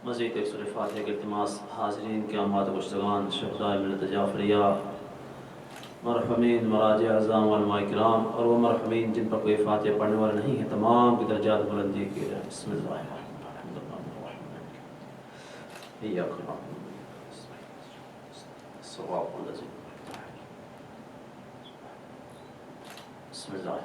مزید ایک سورہ فاتحہ کے التماس حاضرین کے اموات گشتگان شہدائے ملت جعفریہ مرحومین مراجع اعظام علماء کرام اور وہ مرحومین جن پر کوئی فاتحہ پڑھنے والا نہیں ہے تمام کی درجات بلندی کی جائے. بسم اللہ الرحمن الرحیم. ایاک نعبد الصراط الذی بسم اللہ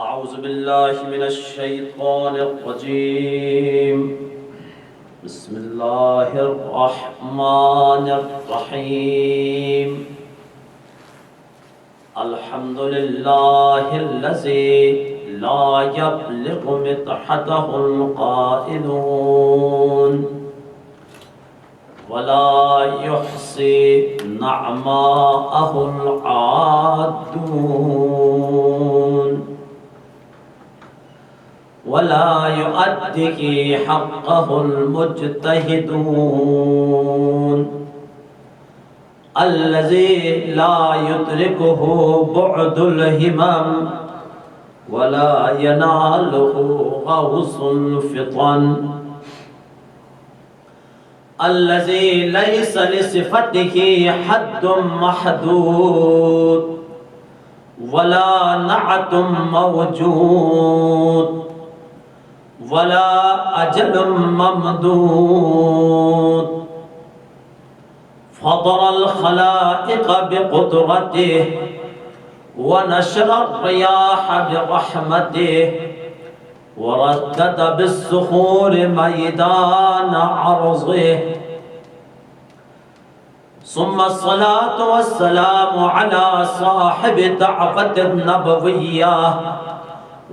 اعوذ باللہ من الشیطان الرجیم. بسم اللہ الرحمن الرحیم. الحمد للہ الذی لا یبلغ مدحتہ القائلون ولا یحصی نعماءہ العادون ولا يؤدي حقه المجتهدون الذي لا يدركه بعد الهمم ولا يناله غوص الفطن الذي ليس لصفته حد محدود ولا نعت موجود ولا أجل ممدود فطر الخلائق بقدرته ونشر الرياح برحمته وردد بالصخور ميدان عرضه ثم الصلاة والسلام على صاحب دعوة النبوية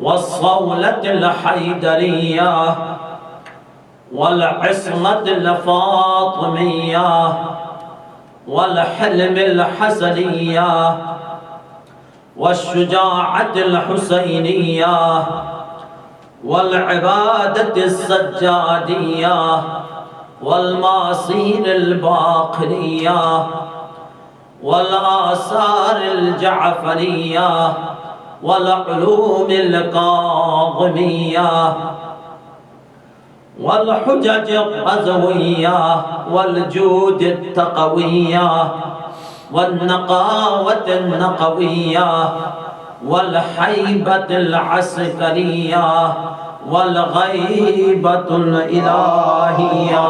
والصولة الحيدرية والعصمة الفاطمية والحلم الحسنية والشجاعة الحسينية والعبادة السجادية والماصير الباقرية والآثار الجعفرية والعلوم الكاظمية والحجج الغزوية والجود التقوية والنقاوة النقوية والحيبة العسكرية والغيبة الإلهية.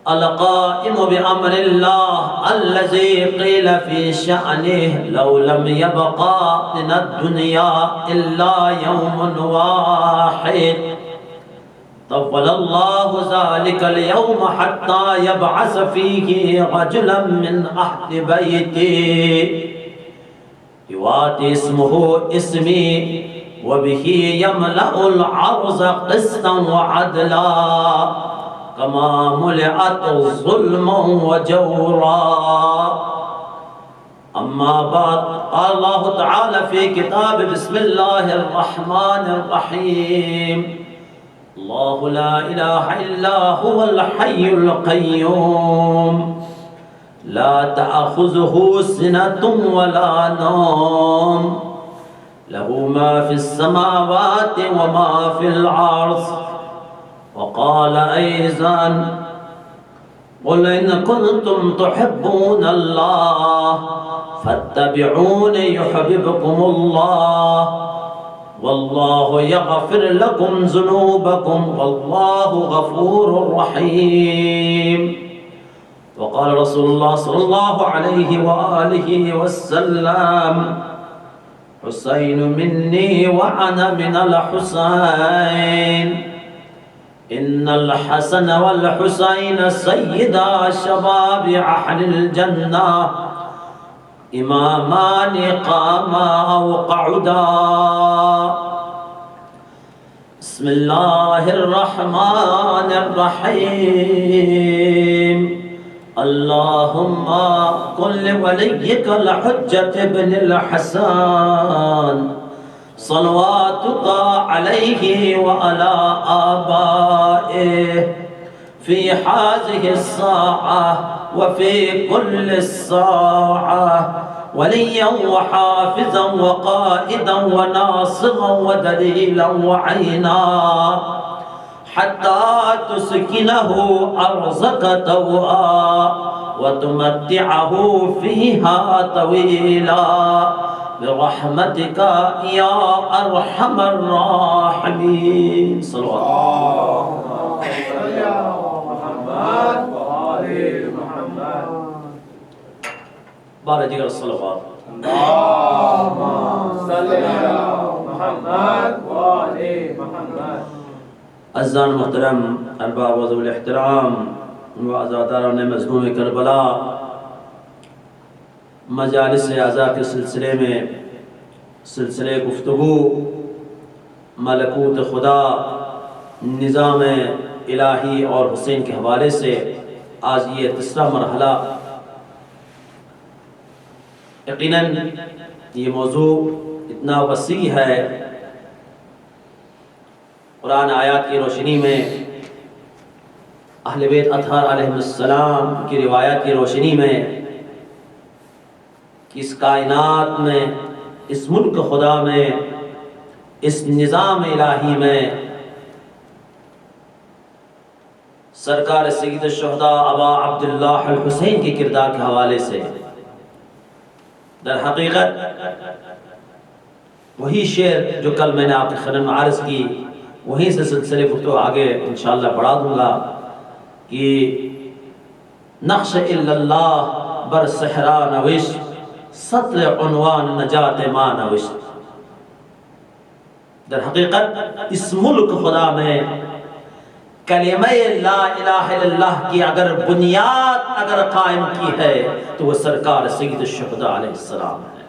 القائم بأمر الله الذي قيل في شأنه لو لم يبقى من الدنيا إلا يوم واحد طول الله ذلك اليوم حتى يبعث فيه رجلا من أهل بيتي يواتي اسمه اسمي وبه يملأ العرض قسطا وعدلا كما ملئت ظلما وجورا. أما بعد قال الله تعالى في كتاب بسم الله الرحمن الرحيم الله لا إله إلا هو الحي القيوم لا تأخذه سنة ولا نوم له ما في السماوات وما في الأرض. وقال أيضا قل إن كنتم تحبون الله فاتبعوني يحببكم الله والله يغفر لكم ذنوبكم والله غفور رحيم. وقال رسول الله صلى الله عليه وآله وسلم حسين مني وأنا من الحسين ان الحسن والحسین سیدا شباب اہل الجنہ امامان قاما او قعدا بسم اللہ الرحمن الرحیم اللہم کن لولیک الحجۃ ابن الحسن صلواتک علیہ وعلی آبائہ فی هذه الساعة وفي كل الساعة وليا وحافظا وقائدا وناصرا ودليلا وعينا حتى تسكنه أرزك طوعا وتمتعه فيها طويلا برحمتك يا أرحم الراحمين صلوات بارہ جگر الصلوات اللہم صلی علی محمد وآلِ محمد. عزیزان محترم ارباب و ذوی الاحترام و عزاداران مظلوم کربلا، مجالس اعزاء کے سلسلے میں سلسلے گفتگو ملکوت خدا، نظام الہی اور حسین کے حوالے سے آج یہ تیسرا مرحلہ. یقیناً یہ موضوع اتنا وسیع ہے، قرآن آیات کی روشنی میں، اہل بیت اطہار علیہ السلام کی روایات کی روشنی میں، اس کائنات میں، اس ملک خدا میں، اس نظام الہی میں سرکار سید الشہداء ابا عبداللہ الحسین کے کردار کے حوالے سے در حقیقت وہی شعر جو کل میں نے آپ کے خدمت میں عرض کی، وہیں سے سلسلے گفتگو آگے انشاءاللہ بڑھا دوں گا کہ نقش الا اللہ بر صحرا نوشت سطر عنوان نجات ما نوشت. در حقیقت اس ملک خدا میں کلمہ لا الہ الا اللہ کی اگر بنیاد اگر قائم کی ہے تو وہ سرکار سید الشہداء علیہ السلام ہے.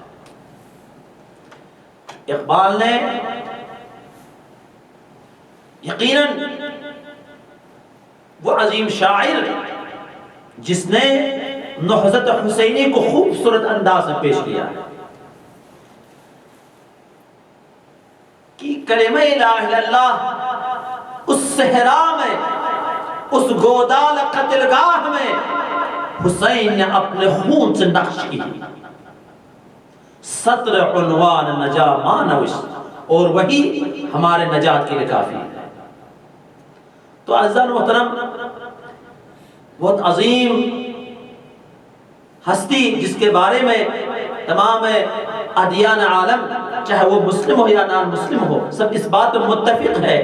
اقبال نے یقیناً وہ عظیم شاعر جس نے نہضت حسینی کو خوبصورت انداز میں پیش کیا ہے کہ کلمہ لا الہ الا اللہ اس صحرا میں، اس گودال قتلگاہ میں حسین نے اپنے خون سے نقش کی سطر عنوان نجا ما نوشت، اور وہی ہمارے نجات کے لیے کافی ہے. تو عزیزان محترم، بہت عظیم ہستی جس کے بارے میں تمام ادیان عالم، چاہے وہ مسلم ہو یا نان مسلم ہو، سب اس بات پر متفق ہے،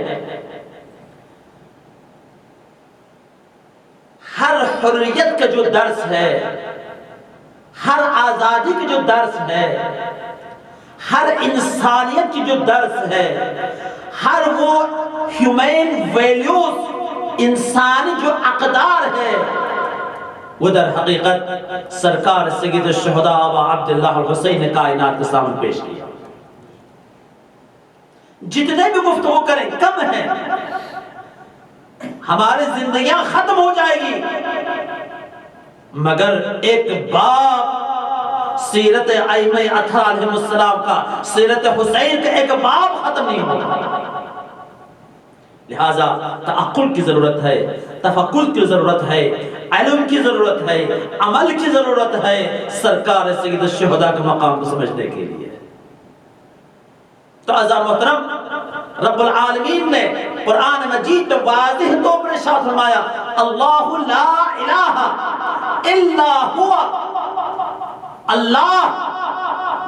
ہر حریت کا جو درس ہے، ہر آزادی کی جو درس ہے، ہر انسانیت کی جو درس ہے، ہر وہ ہیومن ویلیوز، انسانی جو اقدار ہے، وہ در حقیقت سرکار سید الشہداء ابا عبداللہ الحسین نے کائنات کے سامنے پیش کیا. جتنے بھی گفتگو کریں کم ہیں، ہماری زندگیاں ختم ہو جائے گی مگر ایک باب سیرت ائمہ اطہار علیہ السلام کا، سیرت حسین کا ایک باب ختم نہیں ہوگا. لہذا تعقل کی ضرورت ہے، تفکر کی ضرورت ہے، علم کی ضرورت ہے، عمل کی ضرورت ہے سرکار سید الشہداء کے مقام کو سمجھنے کے لیے. تو عزیزان محترم، رب العالمین نے قرآن مجید میں واضح طور پر ارشاد فرمایا اللہ لا الہ الا ہوا، اللہ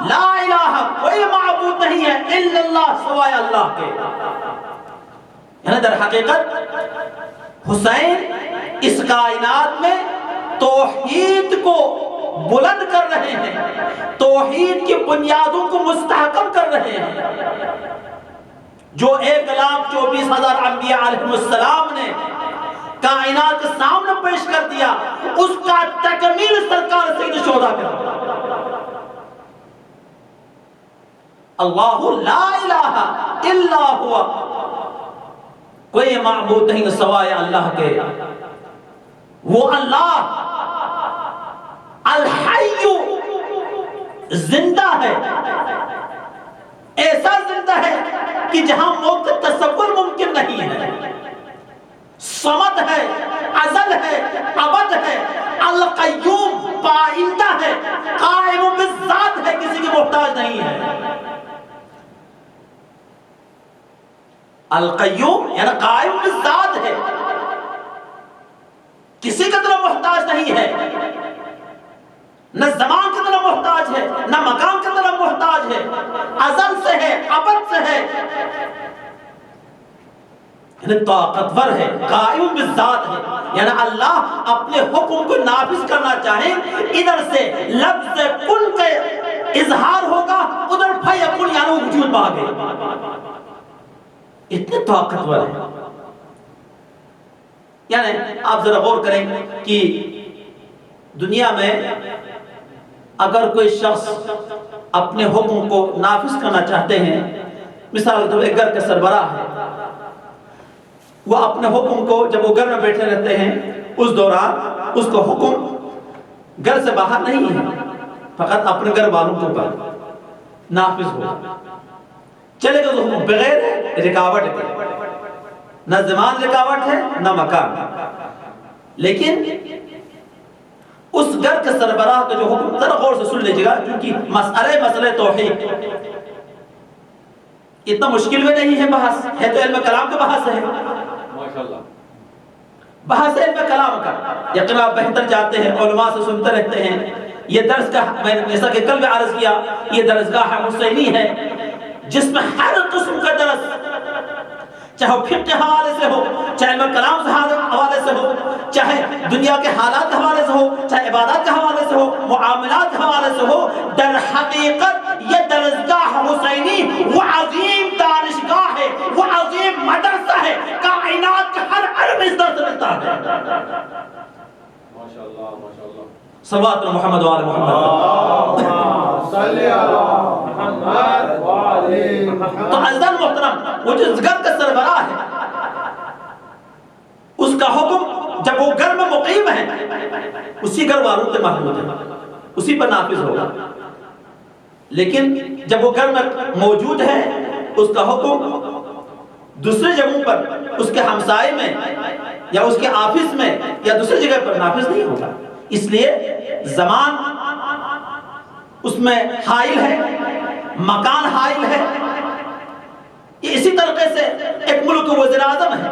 لا الہ، کوئی معبود نہیں ہے الا اللہ، سوائے اللہ کے. یعنی در حقیقت حسین اس کائنات میں توحید کو بلند کر رہے ہیں، توحید کی بنیادوں کو مستحکم کر رہے ہیں. جو 1,24,000 انبیاء علیہ السلام نے کائنات کے سامنے پیش کر دیا، اس کا تکمیل سرکار سید الشہداء کر اللہ لا الہ الا ہوا، کوئی معبود نہیں سوائے اللہ کے، وہ اللہ الحی زندہ ہے، ایسا زندہ ہے کہ جہاں موت کا تصور ممکن نہیں ہے، صمد ہے، ازل ہے، ابد ہے، القیوم پائندہ ہے، قائم بالذات ہے، کسی کی محتاج نہیں ہے۔ القیوم یعنی قائم بالذات ہے، کسی کی طرف محتاج نہیں ہے، نہ زمان کی طرف محتاج ہے، نہ مکان کی طرف محتاج ہے، ازل سے ہے، ابد سے ہے، یعنی طاقتور ہے، قائم بالذات ہے، یعنی اللہ اپنے حکم کو نافذ کرنا چاہیں، ادھر سے لفظ کن کے اظہار ہوگا، ادھر فیکن یعنی وجود باغے، اتنے طاقتور ہے۔ یعنی آپ ذرا غور کریں کہ دنیا میں اگر کوئی شخص اپنے حکم کو نافذ کرنا چاہتے ہیں، مثال کے طور پر ایک گھر کا سربراہ ہے، وہ اپنے حکم کو جب وہ گھر میں بیٹھے رہتے ہیں اس دوران اس کو حکم گھر سے باہر نہیں ہے، فقط اپنے گھر والوں کے اوپر نافذ ہو، چلے گا تو حکم بغیر رکاوٹ ہے، نہ زمان رکاوٹ ہے نہ مکان، لیکن اس گھر کے سربراہ کا جو حکم، ذرا غور سے سن لیجیے گا کیونکہ مسئلہ توحید اتنا مشکل میں نہیں ہے، بحث ہے تو علم کلام کا بحث ہے، ماشاءاللہ بحث علم کلام کا، یقین آپ بہتر جاتے ہیں، علماء سے سنتے رہتے ہیں، یہ درس کا میں جیسا کہ کل بھی عرض کیا، یہ درسگاہ حسینی ہے جس میں ہر قسم کا درس، چاہے فقہ کے حوالے سے ہو، چاہے علم کلام کے حوالے سے ہو، چاہے دنیا کے حالات کے حوالے سے ہو، چاہے عبادات کے حوالے سے ہو، معاملات کے حوالے سے ہو، در حقیقت یہ درسگاہ حسینی وہ عظیم دانشگاہ ہے، وہ عظیم مدرسہ ہے، کائنات کا ہر علم اس درس ملتا ہے۔ ماشاءاللہ ماشاءاللہ، صلوات محمد و آل محمد، صلی اللہ محمد و آل محمد۔ تو عزیزان محترم، وہ جو گھر کا سربراہ ہے، اس کا حکم جب وہ گھر میں مقیم ہے اسی گھر والوں سے محمود ہے، اسی پر نافذ ہوگا، لیکن جب وہ گھر میں موجود ہے اس کا حکم دوسرے جگہوں پر، اس کے ہمسائے میں یا اس کے آفس میں یا دوسری جگہ پر نافذ نہیں ہوگا، اس لیے زمان اس میں حائل ہے، مکان حائل ہے۔ یہ اسی طریقے سے ایک ملک وزیر اعظم ہے،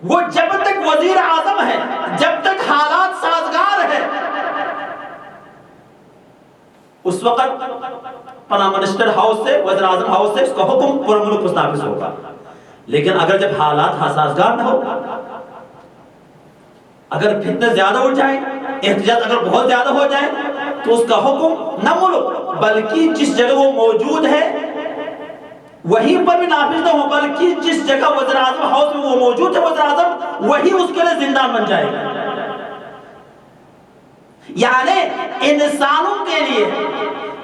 وہ جب تک وزیر اعظم ہے، جب تک حالات سازگار ہے، اس وقت پناہ منسٹر ہاؤس سے، وزیر اعظم ہاؤس سے اس کا حکم پورا ملک پر نافذ ہوگا، لیکن اگر جب حالات سازگار نہ ہو، اگر فتنے زیادہ ہو جائیں، احتجاج اگر بہت زیادہ ہو جائیں، تو اس کا حکم نہ ملک بلکہ جس جگہ وہ موجود ہے وہیں پر بھی نافذ نہ ہو، بلکہ جس جگہ وزیر اعظم ہاؤس میں وہ موجود ہے وزیر اعظم، وہی اس کے لیے زندان بن جائے گا۔ یعنی انسانوں کے لیے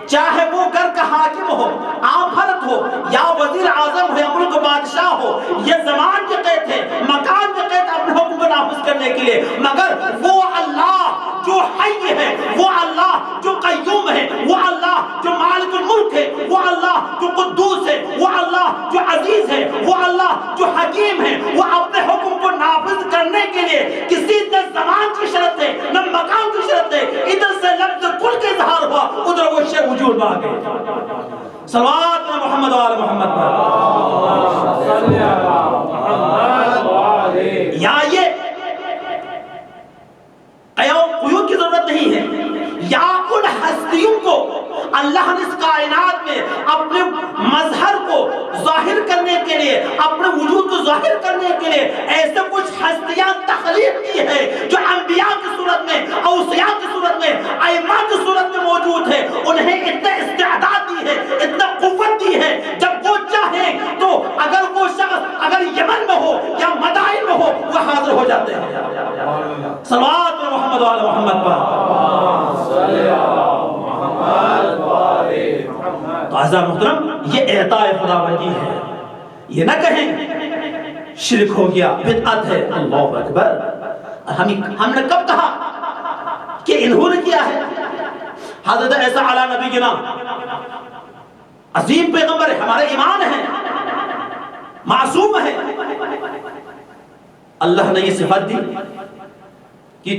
چاہے وہ گھر کا حاکم ہو، عام فرد ہو، یا وزیر اعظم ہو، یا ملک بادشاہ ہو، یہ زمان کے قید ہے، مکان کے قید اپنے حکم کو نافذ کرنے کے لیے، مگر وہ اللہ جو حی ہے، وہ اللہ جو قیوم ہے، وہ اللہ جو مالک الملک ہے، وہ اللہ جو قدوس ہے، وہ اللہ جو عزیز ہے، وہ اللہ جو حکیم ہے، وہ اپنے حکم کو نافذ کرنے کے لیے کسی نہ زمان کی شرط ہے نہ مکان کی شرط ہے، ادھر سے لفظ کل کے اظہار ہوا، ادھر وہ شے وجود میں آ گئے۔ صلوات محمد و آل محمد، یہاں یہ قیود کی ضرورت نہیں ہے، یا ان ہستیوں کو اللہ نے اس کائنات میں اپنے مظہر کو ظاہر کرنے کے لیے، اپنے وجود کو ظاہر کرنے کے لیے ایسے کچھ ہستیاں تخلیق کی ہے جو انبیاء کی صورت میں، اوصیاء کی صورت میں، ائمہ کی صورت میں موجود ہے، انہیں اتنا استعداد دی ہے، اتنا قوت دی ہے، جب وہ محمد پر. تو عزیزان محترم یہ اعطاء خداوندی ہے. یہ نہ کہیں شرک ہو گیا، بدعت ہے. اللہ اکبر. ہم نے کب کہا کہ انہوں نے کیا ہے؟ حضرت عیسیٰ علی نبینا عظیم پیغمبر ہے، ہمارے ایمان ہیں، معصوم ہے. اللہ نے یہ صفت دی کہ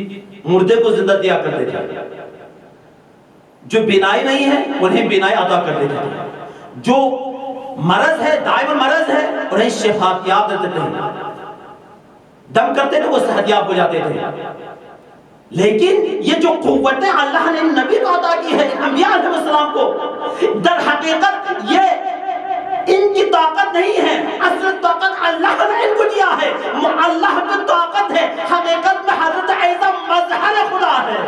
مردے کو زندہ دیا کرتے تھے، جو بینائی نہیں ہے انہیں بینائی عطا کر دیتے تھے، جو مرض ہے دائم مرض ہے انہیں شفایاب دیتے تھے، دم کرتے تھے وہ صحتیاب ہو جاتے تھے. لیکن یہ جو قوتیں اللہ نے نبی کو عطا کی ہے، انبیاء علیہ السلام کو، در حقیقت یہ ان کی طاقت نہیں ہے. اصل طاقت اللہ نے ان کو دیا ہے. اللہ کی طاقت ہے، حقیقت میں حضرت عیسیٰ مظہر خدا ہے.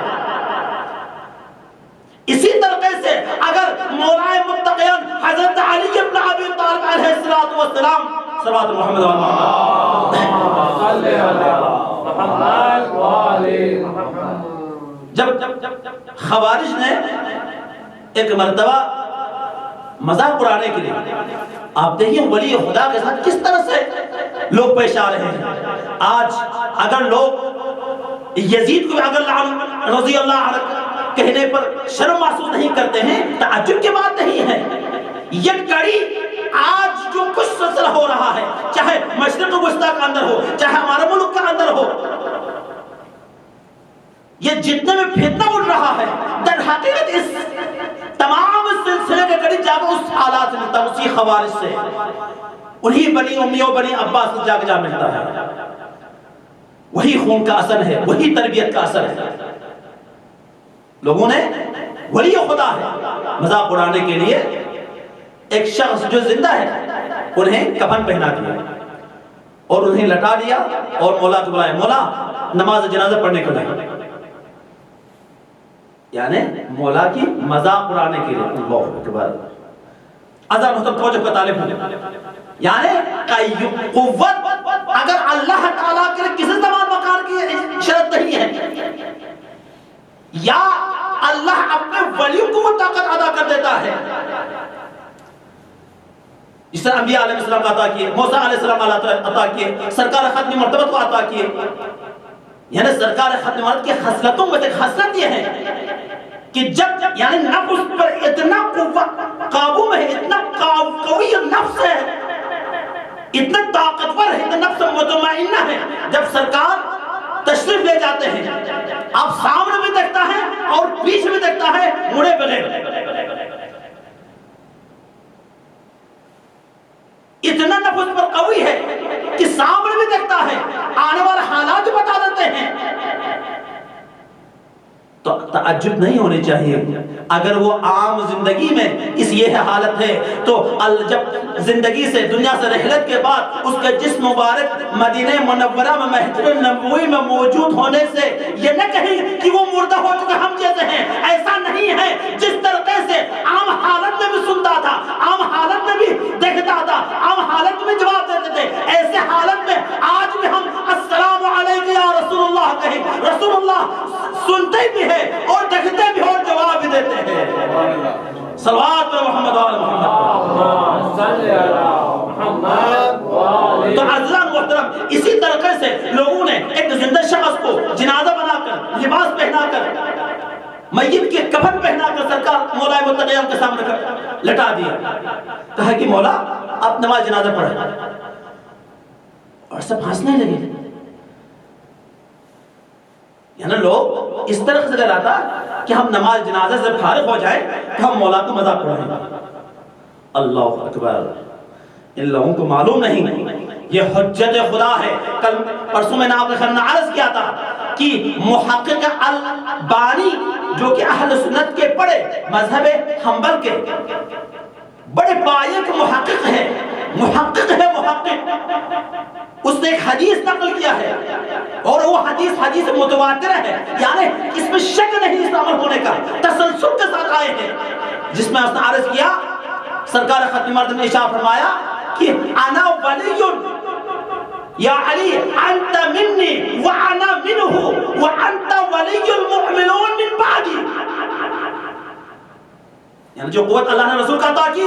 اسی طریقے سے اگر مولا متقیان حضرت علی ابن ابی طالب علیہ السلام صلوات محمد و جب خوارج نے ایک مرتبہ مذاق اڑانے کے لیے، آپ دیکھیں ولی خدا کے ساتھ کس طرح سے لوگ پیش آ رہے ہیں. آج اگر لوگ یزید کو اگر رضی اللہ عنہ کہنے پر شرم محسوس نہیں کرتے ہیں، تعجب کی بات نہیں ہے. یہ کڑی آج جو کچھ سلسلہ ہو رہا ہے، چاہے مشرق وسطیٰ کا اندر ہو، چاہے ہمارے ملک کا اندر ہو، یہ جتنے میں فتنہ اٹھ رہا ہے، در حقیقت اس تمام سلسلے کے قریب جا کے اس حالات سے ملتا ہے، اسی خوارج سے، انہی بنی امیوں بنی عباس سے جا کے جا ملتا ہے. وہی خون کا اثر ہے، وہی تربیت کا اثر ہے. لوگوں نے ولی خدا ہے مذاق اڑانے کے لیے ایک شخص جو زندہ ہے انہیں کفن پہنا دیا اور انہیں لٹا دیا اور مولا کو بلایا، مولا نماز جنازہ پڑھنے کو لائے. یعنی مولا کی مذاق اڑانے کے لیے. اللہ اکبر. عزیزان محترم توجہ کا طالب ہوں، یعنی قوت اگر اللہ تعالیٰ کے لیے کسی زمان مکان کی شرط نہیں ہے، یا اللہ اپنے ولیوں کو وہ طاقت عطا کر دیتا ہے، اس طرح انبیاء علیہ السلام کو عطا کیے، موسیٰ علیہ السلام عطا کیے، سرکار ختم مرتبت کو عطا کیے. یعنی سرکار ختم مرتبت کی خصلتوں میں سے خصلت یہ ہے کہ جب یعنی نفس پر اتنا قوت قابو میں ہے، اتنا قوی نفس ہے، اتنا طاقتور ہے، اتنا نفس مطمئنہ ہے، جب سرکار تشریف لے جاتے ہیں آپ سامنے بھی دیکھتا ہے اور پیچھے بھی دیکھتا ہے مڑے بغیر. اتنا نفس پر قوی ہے کہ سامنے بھی دیکھتا ہے، آنے والے حالات بھی بتا دیتے ہیں. تو تعجب نہیں ہونی چاہیے اگر وہ عام زندگی میں اس یہ حالت ہے، تو جب زندگی سے دنیا سے رحلت کے بعد اس کا جسم مبارک مدینہ منورہ میں مسجد النبوی میں موجود ہونے سے یہ نہ کہیں کہ وہ مردہ ہو چکے ہم جیسے ہیں. ایسا نہیں ہے. جس طریقے سے عام حالت میں بھی سنتا تھا، عام حالت میں بھی دیکھتا تھا، عام حالت میں جواب دیتے تھے، ایسے حالت میں آج بھی ہم السلام علیکم یا رسول اللہ کہیں، رسول اللہ سنتے بھی ہے اور دیکھتے بھی اور جواب بھی دیتے ہیں. صلوات محمد و محمد. تو عزیزان محترم اسی طریقے سے لوگوں نے ایک زندہ شخص کو جنازہ بنا کر، لباس پہنا کر، میت کے کفن پہنا کر سرکار مولا متقیان کے سامنے لٹا دیا. کہا کہ مولا آپ نماز جنازہ پڑھیں، اور سب ہنسنے لگے. یعنی لوگ اس طرح سے کہتا کہ ہم نماز جنازہ سے فارغ ہو جائیں تو ہم مولا کو مذاق اڑائیں. اللہ اکبر. ان لوگوں کو معلوم نہیں یہ حجت خدا ہے. کل پرسوں میں نے آپ نے عرض کیا تھا کہ محقق البانی جو کہ اہل سنت کے پڑے مذہب حنبل کے بڑے پائے کے محقق ہے، محقق ہے محقق. اس نے ایک حدیث نقل کیا ہے اور وہ حدیث متواتر ہے، یعنی اس میں شک نہیں اس عمل ہونے کا، تسلسل کے ساتھ آئے ہیں، جس میں اس نے عرض کیا سرکار ختم مرتبہ نے ارشاد فرمایا کہ انا ولی یا علی انت منی وانا منہ وانت ولی یعنی جو قوت اللہ نے رسول کا عطا کی.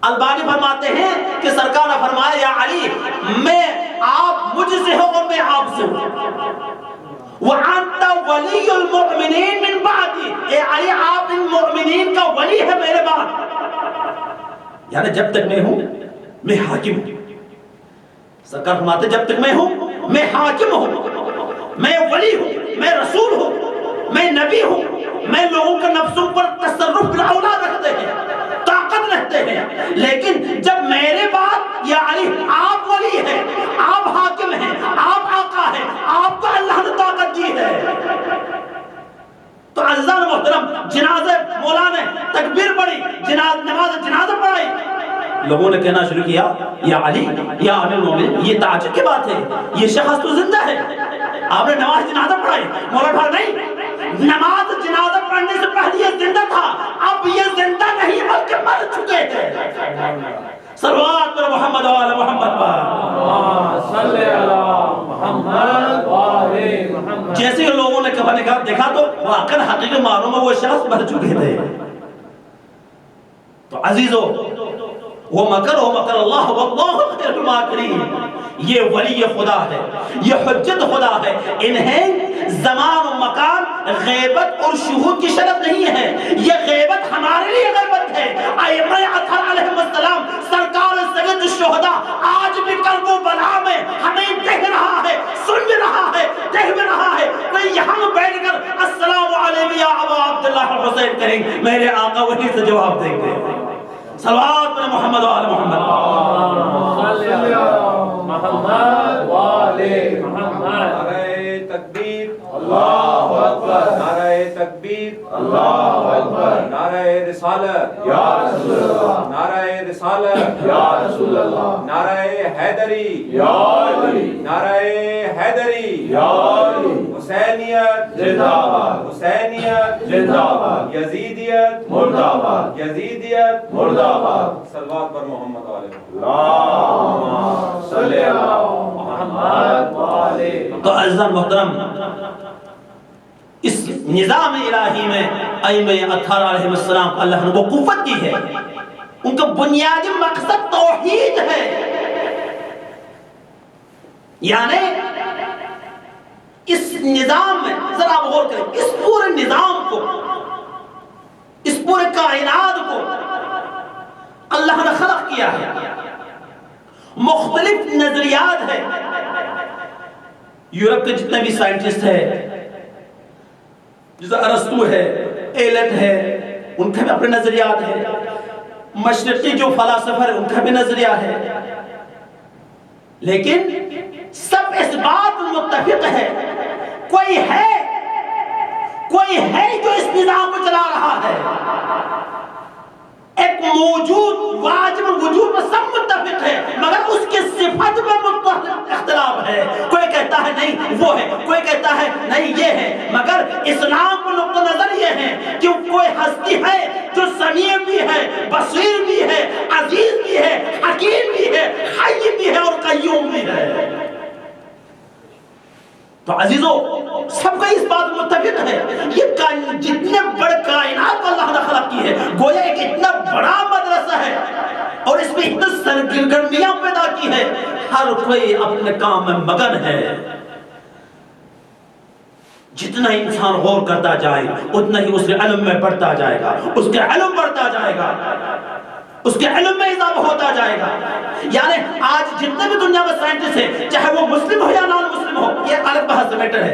البانی فرماتے ہیں کہ سرکار نے فرمایا یا علی میں آپ مجھ سے ہو اور میں آپ سے ہوں. وَأَنْتَ وَلِيُّ الْمُؤْمِنِينَ مِنْ بَعْدِي، اے علی آپ ان مؤمنین کا ولی ہے میرے بعد. یعنی جب تک میں ہوں میں حاکم ہوں. سرکار فرماتے جب تک میں ہوں میں حاکم ہوں، میں ولی ہوں، میں رسول ہوں، میں نبی ہوں. میں لوگوں کے نفسوں پر تصرف بالاولا رکھتے ہیں، طاقت رکھتے ہیں. لیکن جب میرے بعد یا علی آپ ولی ہیں، آپ حاکم ہیں، آپ آقا ہیں، آپ کو اللہ نے طاقت دی ہے. تو عزیزان محترم جنازہ مولا نے تکبیر پڑھی، نماز جنازہ پڑھائی. لوگوں نے کہنا شروع کیا یا علی یا امیر المومنین، یہ تعجب کی بات ہے، یہ شخص تو زندہ ہے، آپ نے نماز جنازہ پڑھائی. مولا ٹھار نہیں، نماز جنازہ پڑھنے سے پہلے یہ زندہ تھا، اب یہ زندہ نہیں بلکہ مر چکے ہیں. صلوات پر محمد و آل محمد صلی اللہ محمد و آل محمد. جیسے کہ لوگوں نے کہا نکاح دیکھا تو واقعا حقیقت معلوم ہے وہ شخص مر چکے تھے. تو عزیزو وہ مکر اللہ واللہ خیر الماکرین. یہ ولی خدا ہے، یہ حجت خدا ہے. انہیں زمان و مکان غیبت اور شہود کی شرط نہیں ہے، یہ غیبت ہمارے لیے غیبت ہے. ائمہ اطہر علیہ السلام سرکار سید الشہداء آج بھی کرب و بلا میں ہمیں دیکھ رہا ہے، سن بھی رہا ہے، دیکھ بھی رہا ہے. کوئی یہاں بیٹھ کر السلام علیکم یا ابا عبداللہ حسین کریں، میرے آقا وہی سے جواب دیں گے. صلوات پر محمد و آل محمد. صلی اللہ محمد و آل محمد. نعرہ تکبیر اللہ اکبر. نعرہ تکبیر اللہ اکبر. نعرہ رسالت یا رسول اللہ. نعرہ رسالت یا رسول اللہ. نعرہ حیدری یا علی. نعرہ حیدری یا علی. حسینیت زندہ باد. حسینیت زندہ باد. یزیدیت مردہ باد. یزیدیت مردہ باد. صلوات پر محمد و آل محمد. اللہم صلی اللہ محمد و آل. تو عزیزان محترم اس نظام الہی میں ائمہ اطہار علیہ السلام کو اللہ نے وہ قوت دی ہے. ان کا بنیادی مقصد توحید ہے. یعنی اس نظام میں ذرا آپ غور کریں، اس پورے نظام کو، اس پورے کائنات کو اللہ نے خلق کیا ہے. مختلف نظریات ہیں. یورپ کے جتنے بھی سائنٹسٹ ہیں، جیسے ارسطو ہے، ایلٹ ہے، ان کے بھی اپنے نظریات ہیں. مشرقی جو فلاسفر ہیں ان کا بھی نظریہ ہے. لیکن سب اس بات میں متفق ہے، کوئی ہے جو اس نظام کو چلا رہا ہے. ایک موجود واجب وجود میں سب متفق ہے، مگر اس کی صفت میں مختلف اختلاف ہے. کوئی کہتا ہے نہیں وہ ہے، کوئی کہتا ہے نہیں یہ ہے. مگر اسلام کو نقطہ نظر یہ ہے کہ کوئی ہستی ہے جو سمیع بھی ہے، بصیر بھی ہے، عزیز بھی ہے، حکیم بھی ہے، حی بھی ہے اور قیوم بھی ہے. تو عزیزو سب کا اس بات متفق ہے، یہ جتنے بڑے کائنات اللہ نے خلق کی ہے، گویا ایک اتنا بڑا مدرسہ ہے اور اس میں اتنا سرگرمیاں پیدا کی ہے. ہر کوئی اپنے کام میں مگن ہے. جتنا انسان غور کرتا جائے اتنا ہی اس کے علم میں بڑھتا جائے گا، اس کے علم بڑھتا جائے گا، اس کے علم میں اضافہ ہوتا جائے گا. یعنی آج جتنے بھی دنیا میں سائنٹسٹ ہیں، چاہے وہ مسلم ہو یا نان مسلم ہو، یہ الگ بحث میٹر ہے.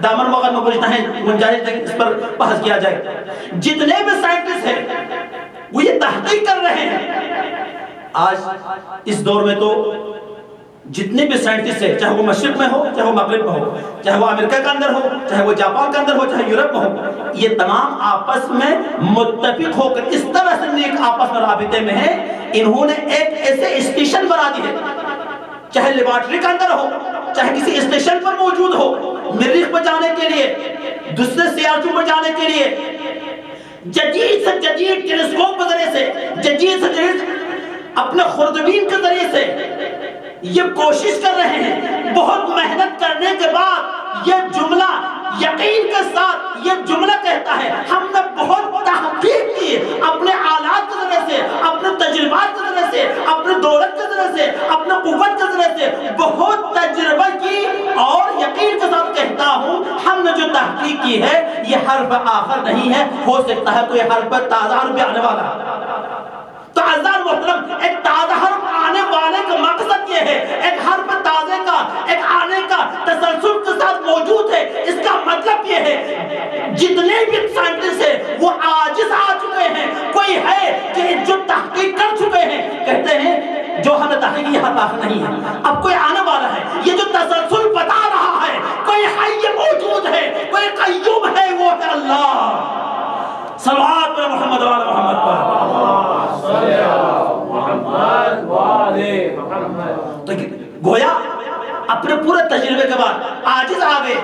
دامن وغیرہ میں پوچھنا ہے گنجائش اس پر بحث کیا جائے. جتنے بھی سائنٹسٹ ہیں وہ یہ تحقیق کر رہے ہیں. آج اس دور میں تو جتنے بھی سائنٹسٹ ہیں، چاہے وہ مشرق میں ہو، چاہے وہ مغرب میں ہو، چاہے وہ امریکہ کے اندر ہو، چاہے وہ جاپان کے اندر ہو، چاہے یورپ میں ہو، یہ تمام آپس میں متفق ہو کر اس طرح سے نیک آپس میں رابطے میں ہیں. انہوں نے ایک ایسے اسٹیشن بنا دی ہے، چاہے لیبارٹری کے اندر ہو، چاہے کسی اسٹیشن پر موجود ہو، مریخ پر جانے کے لیے، دوسرے سیاروں پر جانے کے لیے جدید سے جدید ٹیلیسکوپ کے ذریعے سے، جدید سے جدید اپنے خوردبین کے ذریعے سے یہ کوشش کر رہے ہیں. بہت محنت کرنے کے بعد یہ جملہ یقین کے ساتھ یہ جملہ کہتا ہے ہم نے بہت تحقیق کی اپنے آلات کے ذریعے سے، اپنے تجربات کے ذریعے سے، اپنے دولت کے ذریعے سے، اپنے قوت کے ذریعے سے بہت تجربہ کی، اور یقین کے ساتھ کہتا ہوں ہم نے جو تحقیق کی ہے یہ حرف آخر نہیں ہے، ہو سکتا ہے کوئی حرف تازہ حرف بھی آنے والا ہے۔ تو عزیزان محترم، ایک تازہ حرف آنے والے کا مقصد یہ ہے، ایک حرف تازے کا، ایک آنے کا تسلسل کے ساتھ موجود ہے۔ اس کا مطلب یہ ہے جتنے بھی سائنٹسٹ ہیں وہ عاجز آ چکے ہیں، کوئی ہے کہ جو تحقیق کر چکے ہیں کہتے ہیں جو ہم نے تحقیق یہ حرف آخر نہیں ہے، اب کوئی آنے والا ہے، یہ جو تسلسل بتا رہا ہے کوئی حی موجود ہے، کوئی قیوم ہے، وہ ہے اللہ۔ صلوات پر محمد و آل محمد پر صلی اللہ محمد و آل محمد۔ تو گویا اپنے پورے تجربے کے بعد عاجز آ گئے۔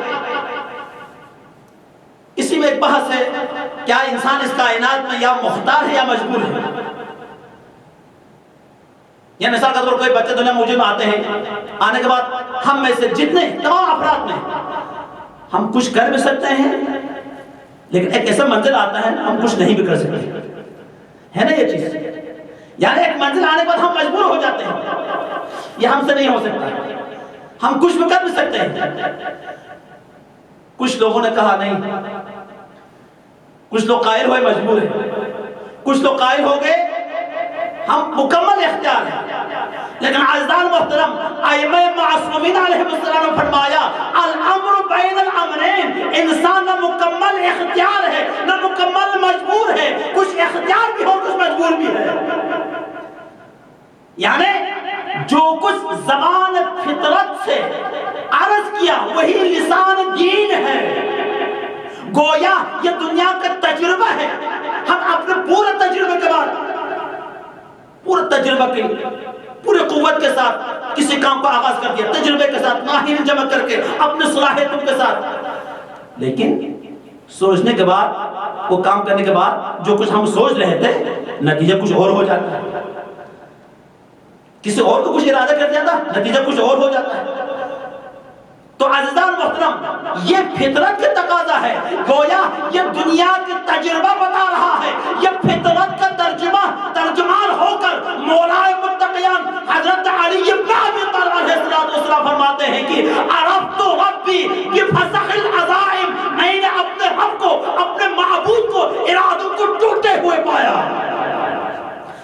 اسی میں ایک بحث ہے، کیا انسان اس کائنات میں یا مختار ہے یا مجبور ہے؟ یا مثال کے طور پر کوئی بچے دنیا موجود میں آتے ہیں، آنے کے بعد ہم میں سے جتنے تمام افراد میں ہم کچھ کر بھی سکتے ہیں، لیکن ایک ایسا منزل آتا ہے ہم کچھ نہیں بھی کر سکتے، ہے نا یہ چیز؟ یعنی ایک منزل آنے کے بعد ہم مجبور ہو جاتے ہیں، یہ ہم سے نہیں ہو سکتا، ہم کچھ بھی کر بھی سکتے ہیں۔ کچھ لوگوں نے کہا نہیں، کچھ لوگ قائل ہوئے مجبور ہیں، کچھ لوگ قائل ہو گئے ہم مکمل اختیار ہیں۔ لیکن عزیزان محترم، ائمہ معصومین علیہ السلام نے فرمایا الامر بین الامرین، انسان نہ مکمل اختیار ہے نہ مکمل مجبور ہے، کچھ اختیار بھی ہو کچھ مجبور بھی ہے۔ یعنی جو کچھ زبان فطرت سے عرض کیا وہی لسان دین ہے۔ گویا یہ دنیا کا تجربہ ہے، ہم اپنے پورے تجربے کے بعد، پورے تجربہ کی پورے قوت کے ساتھ کسی کام کو آغاز کر دیا، تجربے کے ساتھ، ماہرین جمع کر کے، اپنے صلاحیتوں کے ساتھ، لیکن سوچنے کے بعد، وہ کام کرنے کے بعد جو کچھ ہم سوچ رہے تھے نتیجہ کچھ اور ہو جاتا ہے، کسی اور کو کچھ ارادہ کر دیا تھا نتیجہ کچھ اور ہو جاتا ہے۔ تو عزیزان محترم، یہ فطرت کا تقاضا ہے، گویا یہ دنیا کے تجربہ بتا رہا ہے، یہ فطرت کا ترجمان ہو کر مولائے متقیان حضرت علی ابن ابی طالب علیہ السلام فرماتے ہیں کہ عرفت ربی بفسخ العزائم، میں نے اپنے رب کو، اپنے معبود کو، ارادوں کو ٹوٹے ہوئے پایا۔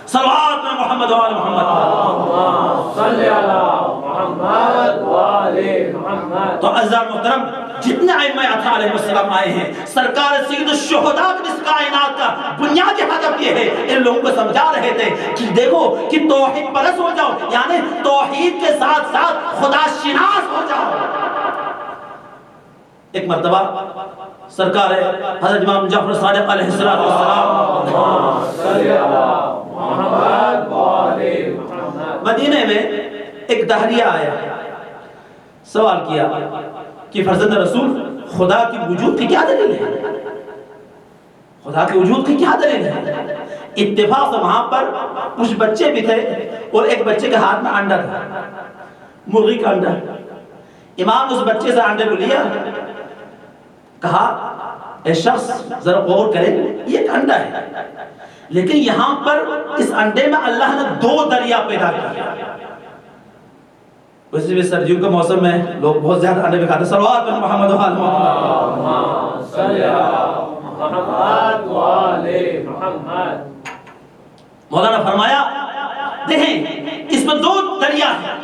صلوات میں محمد و آل محمد صلی اللہ محمد و آل محمد۔ تو عزیزان محترم، جتنے ائمہ اطہار علیہ السلام آئے ہیں، سرکار سید الشہداء کی اس کائنات کا بنیادی ہدف یہ ہے، ان لوگوں کو سمجھا رہے تھے کہ دیکھو کہ توحید پرست ہو جاؤ، یعنی توحید کے ساتھ ساتھ خدا شناس ہو جاؤ۔ ایک مرتبہ سرکار حضرت امام جعفر صادق علیہ السلام صلی اللہ محمد و آل محمد۔ مدینے میں ایک دہریہ آیا، سوال کیا کہ فرزند رسول، خدا کی وجود کی کیا دلیل ہے؟ خدا کی وجود کی کیا دلیل ہے؟ اتفاق سے وہاں پر کچھ بچے بھی تھے اور ایک بچے کے ہاتھ میں انڈا تھا، مرغی کا انڈا۔ امام اس بچے سے انڈے کو لیا، کہا اے شخص ذرا غور کرے، یہ ایک انڈا ہے، لیکن یہاں پر اس انڈے میں اللہ نے 2 دریا پیدا کیا۔ ویسے بھی سردیوں کے موسم میں لوگ بہت زیادہ انڈے بھی کھاتے ہیں۔ صلوات پر محمد و آل محمد صلی اللہ محمد و آل محمد۔ مولانا فرمایا دیکھیں اس میں 2 دریا ہیں،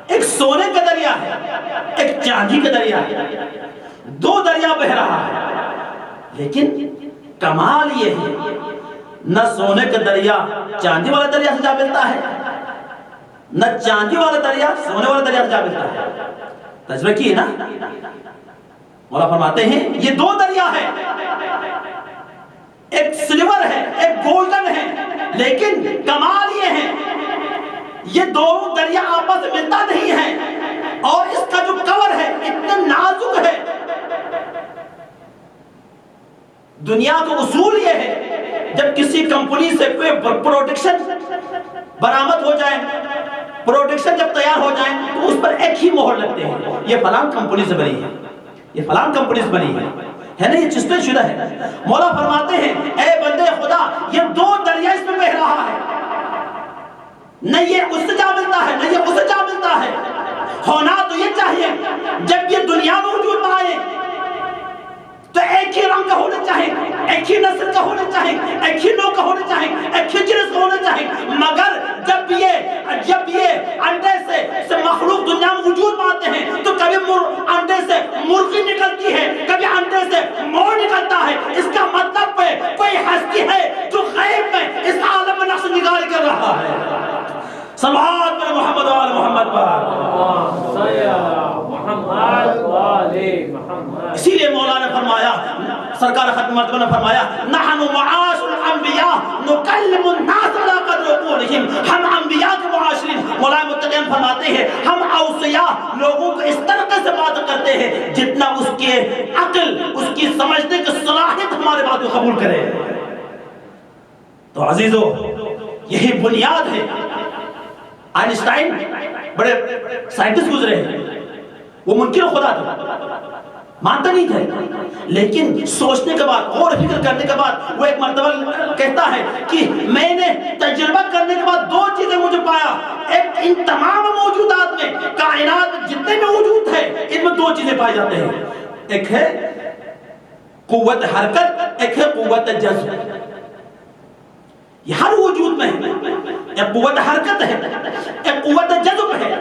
ایک سونے کا دریا ہے، ایک چاندی کا دریا ہے، 2 دریا بہ رہا ہے، لیکن کمال یہ ہے نہ سونے کا دریا چاندی والا دریا سے جا ملتا ہے، نہ چاندی والا دریا سونے والا دریا سے جا ملتا ہے۔ تجربہ کی ہے نا؟ مولا فرماتے ہیں یہ 2 دریا ہے، ایک سلور ہے ایک گولڈن ہے، لیکن کمال یہ ہے یہ 2 دریا آپس میں ملتا نہیں ہے، اور اس کا جو کور ہے اتنا نازک ہے۔ دنیا کا اصول یہ ہے جب کسی کمپنی سے کوئی پروڈکشن برآمد ہو جائے، پروڈکشن جب تیار ہو جائے تو اس پر ایک ہی مہر لگتے ہیں، یہ فلاں کمپنی سے بنی ہے، یہ فلان کمپنیز بنی ہے نا، یہ چسپے شدہ ہے. مولا فرماتے ہیں اے بندے خدا یہ دو دریا اس میں بہ رہا ہے، نہ یہ اس سے جا ملتا ہے نہ یہ اس سے جا ملتا ہے. ہونا تو یہ چاہیے جب یہ دنیا میں وجود میں آئے تو ایک ہی رنگ کا ہونا چاہیے، ایک ہی نسل کا ہونا چاہیے، ایک ہی نوع کا ہونا چاہیے، ایک ہی جنس کا ہونا چاہیے. مگر جب یہ انڈے سے مخلوق دنیا میں وجود میں آتے ہیں تو کبھی انڈے سے مرغی نکلتی ہے، کبھی انڈے سے مور نکلتا ہے. اس کا مطلب ہے کوئی ہستی ہے جو غیب میں اس عالم میں نقش نگاری کر رہا ہے. صلوات پر محمد و آل محمد اسی لیے مولا نے فرمایا، سرکار ختم مرتبہ نے فرمایا نحن معاشر الانبیاء نکلم الناس علی قدر عقولہم. ہم انبیاء کے معاشرین، مولا متقین فرماتے ہیں ہم اوصیاء لوگوں کو اس طریقے سے بات کرتے ہیں جتنا اس کے عقل، اس کی سمجھنے کی صلاحیت ہمارے بات کو قبول کرے. تو عزیزو یہی بنیاد ہے. آئنسٹائن بڑے سائنٹسٹ گزرے ہیں، وہ منکر خدا تھا، مانتا نہیں تھا، لیکن سوچنے کے بعد اور فکر کرنے کے بعد وہ ایک مرتبہ کہتا ہے کہ میں نے تجربہ کرنے کے بعد دو چیزیں مجھے پایا. ایک ان تمام موجودات میں، کائنات میں جتنے میں وجود ہے ان میں دو چیزیں پائی جاتے ہیں. ایک ہے قوت حرکت، ایک ہے قوت جذب. یہ ہر وجود میں ہے. ایک قوت حرکت ہے، ایک قوت جذب ہے.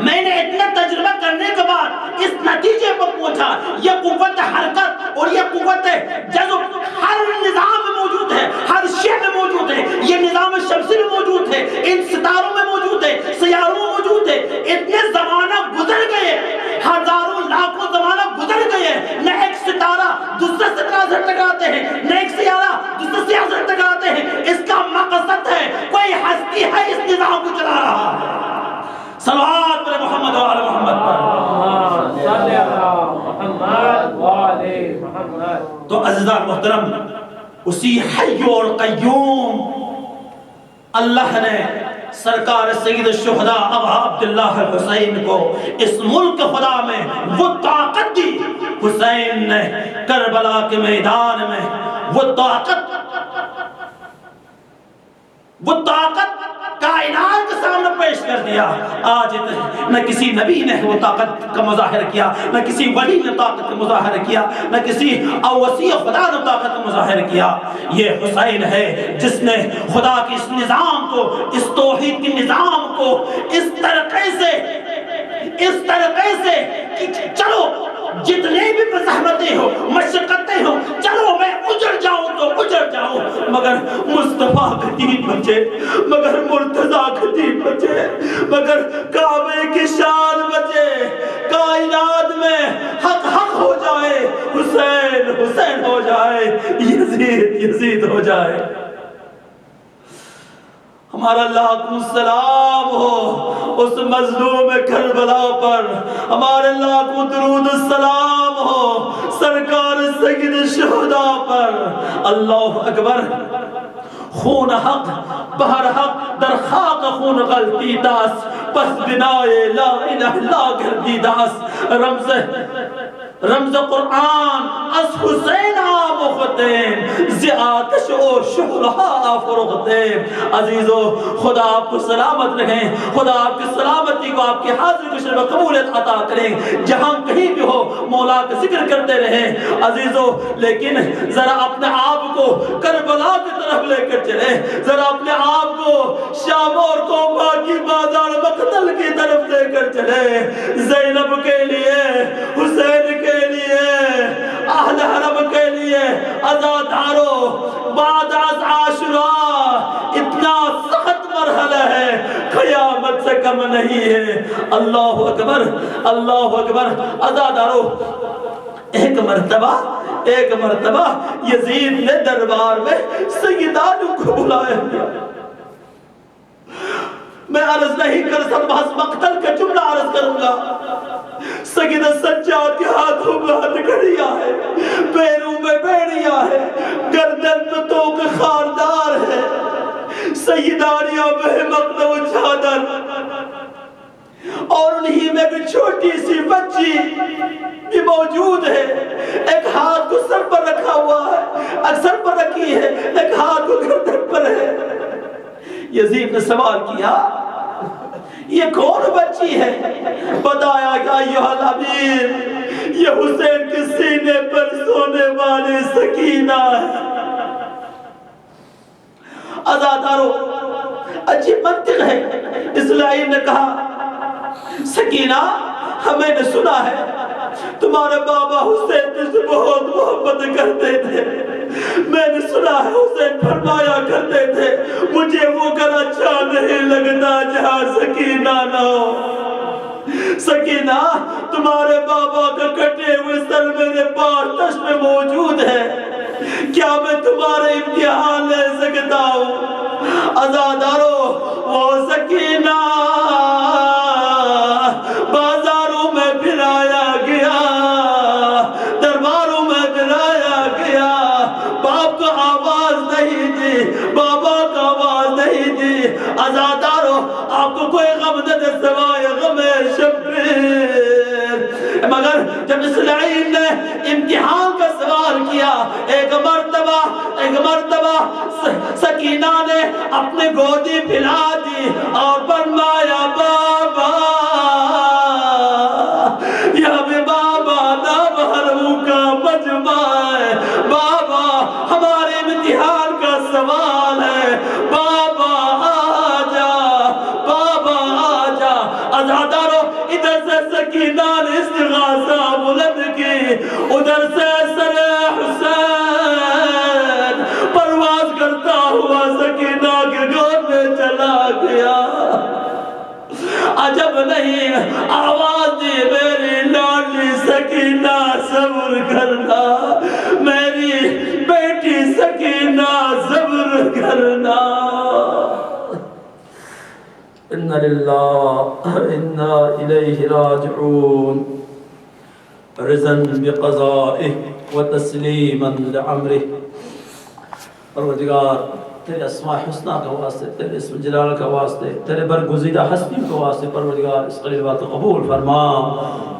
میں نے اتنا تجربہ کرنے کے بعد اس نتیجے پر پہنچا یہ قوت حرکت اور یہ قوت جذب ہر نظام میں موجود ہے، ہر شے میں موجود ہے. یہ نظام شمسی میں موجود ہے، ان ستاروں میں موجود ہے، سیاروں میں موجود ہے. اتنے زمانہ گزر گئے، ہزاروں لاکھوں زمانہ گزر گئے، نہ ایک ستارہ دوسرے ستارہ سے ٹکراتے ہیں، نہ ایک سیارہ دوسرے سیارہ سے ٹکراتے ہیں. اس کا مقصد ہے کوئی ہستی ہے اس نظام کو چلا رہا ہے. صلوات پر محمد و آل محمد پر. تو عزیزان محترم اسی حی اور قیوم اللہ نے سرکار سید الشہداء ابا عبداللہ حسین کو اس ملک خدا میں وہ طاقت دی. حسین نے کربلا کے میدان میں وہ طاقت کائنات کے سامنے پیش کر دیا. آج نہ کسی نبی نے وہ طاقت کا مظاہر کیا، نہ کسی ولی نے طاقت کا مظاہر کیا، نہ کسی اوصی خدا نے طاقت کا مظاہر کیا. یہ حسین ہے جس نے خدا کے اس نظام کو، اس توحید کے نظام کو اس طریقے سے کہ چلو جتنے بھی مزاحمتیں ہو، مشقتیں ہو، چلو میں اجڑ جاؤں تو اجڑ جاؤں، مگر مصطفیٰ کا دین بچے، مگر مرتضیٰ کا دین بچے، مگر کعبے کی شان بچے، کائنات میں حق حق ہو جائے، حسین حسین ہو جائے، یزید یزید ہو جائے. ہمارا لاکھ السلام ہو اس مظلوم کربلا پر، ہمارے لاکھ درود السلام ہو سرکار سید الشہداء پر. اللہ اکبر. خون حق بہر حق در خاک خون غلطی داس، پس بنائے لا الہ لا گردی داس. رمز قرآن از حسین آموختیم، زی آتش و شہرہا آفرغتیم. عزیزو خدا آپ کو سلامت رکھیں، خدا آپ کی سلامتی کو، آپ کی حاضر کو شرف قبولیت عطا کریں. جہاں کہیں بھی ہو مولا کا ذکر کرتے رہیں عزیزو. لیکن ذرا اپنے آپ کو کربلا کی طرف لے کر چلے، ذرا اپنے آپ کو شام اور کوفہ کی بازار مقتل کی طرف لے کر چلے. زینب کے لیے، حسین کے لیے، اہل حرم کے لیے عزادارو بعد از عاشوراء اتنا سخت مرحلہ ہے، قیامت سے کم نہیں ہے. اللہ اکبر اللہ اکبر. عزادارو ایک مرتبہ یزید نے دربار میں سیدانوں کو بلایا. میں عرض نہیں کر سکتا، بس مقتل کا جملہ عرض کروں گا. سید سجاد کے ہاتھوں میں ہتھکڑیاں ہے، پیروں میں بیڑیاں ہے، گردن میں توق خاردار ہے، سیدانیاں میں مقدم و چادر، اور انہی میں ایک چھوٹی سی بچی بھی موجود ہے، ایک ہاتھ کو سر پر رکھا ہوا ہے، اکثر پر رکھی ہے، ایک ہاتھ کو گردن پر ہے۔ یزید نے سوال کیا یہ کون بچی ہے؟ بتایا کہ ایھا الامیر یہ حسین کے سینے پر سونے والی سکینہ ہے۔ عزادارو عجیب منطق ہے۔ اسرائیل نے کہا سکینہ ہمیں نے سنا ہے تمہارے بابا حسین تجھ سے بہت محبت کرتے تھے، میں نے سنا ہے حسین فرمایا کرتے تھے مجھے وہ گھر اچھا نہیں لگتا جہاں سکینہ نہ ہو۔ سکینہ تمہارے بابا کا کٹے ہوئے سر میرے پاس تشت میں موجود ہے، کیا میں تمہارے امتحان لے سکتا ہوں؟ عزادارو وہ سکینہ بازاروں میں پھرایا گیا، درباروں میں پھرایا گیا، باپ کو آواز نہیں دی، بابا کو آواز نہیں دی۔ عزادارو آپ کو کوئی غم نہ دے سوائے غم شبیر، مگر جب اسرائیل نے امتحان کا سوال کیا ایک مرتبہ سکینہ نے اپنے گودی پھیلا دی اور فرمایا بابا یہ بھی بابا نہ بھروں کا مجمع ہے، بابا ہمارے امتحان کا سوال ہے، بابا آجا، بابا آجا۔ عزادارو ادھر سے سکینہ نے استغاثہ بلند کی، ادھر سے سر حسین پرواز کرتا ہوا سکینہ کے گود میں چلا گیا۔ عجب نہیں آواز دی میری لاڈلی سکینہ صبر کرنا، میری بیٹی سکینہ صبر کرنا۔ اِنَّ لِلَّهِ وَإِنَّا إِلَيْهِ راجعون، رضاً بقضائه وتسلیماً لعمره۔ پروردگار تیرے اسماء حسنہ کا واسطے، تیرے اسم جلال کا واسطے، تیرے برگزیدہ ہستی کا واسطے پروردگار اس قلیل کو قبول فرما،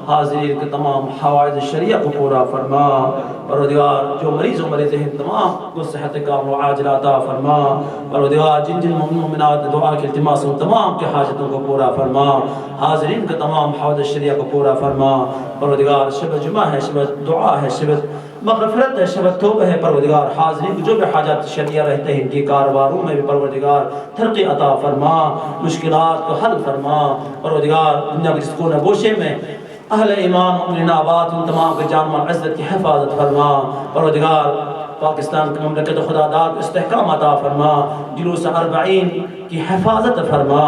حاضرین کے تمام حوائج شریعہ کو پورا فرما۔ پروردگار جو مریض و مریض ہیں تمام کو صحت کامل و عاجل عطا فرما۔ پروردگار جن جن مومنات دعا کے التماس ان تمام کے حاجتوں کو پورا فرما، حاضرین کے تمام حوائج شریعہ کو پورا فرما۔ پروردگار شب جمعہ ہے، شب دعا ہے، شب مغفرت ہے، شب توبہ ہے۔ پروردگار حاضرین کو جو بھی حاجات شریعہ رہتے ہیں ان کی کاروباروں میں بھی پروردگار ترقی عطا فرما، مشکلات کو حل فرما۔ پروردگار دنیا کے جس کونے گوشے میں اہل ایمان مومنین آباد ان تمام کے جان مال عزت کی حفاظت فرما۔ پروردگار پاکستان کی مملکت خدا داد استحکام عطا فرما، جلوس 40 کی حفاظت فرما۔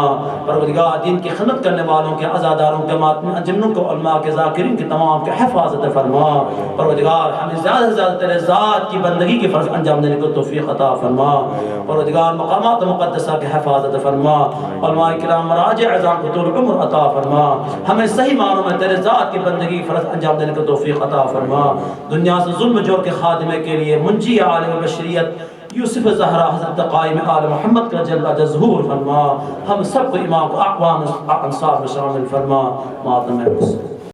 پروردگار دین کی خدمت کرنے والوں کے عزاداروں کے ماتمین جنوں کو علماء کے ذاکرین کی تمام کے حفاظت فرما۔ پروردگار ہمیں زیادہ سے زیادہ تیرے ذات کی بندگی کے فرض انجام دینے کو توفیق عطا فرما۔ پروردگار مقامات مقدسہ کی حفاظت فرما، علماء کرام مراجع اعظام کو طول عمر عطا فرما، ہمیں صحیح معنوں میں تیرے ذات کی بندگی کی فرض انجام دینے کو توفیق عطا فرما۔ دنیا سے ظلم جور کے خاتمے کے لیے منجی عالم بشریت یوسف زہرا حضرت قائم آل محمد کا جل ظہور فرما، ہم سب کو امام کو اعوان انصار میں شامل فرما۔ ماتم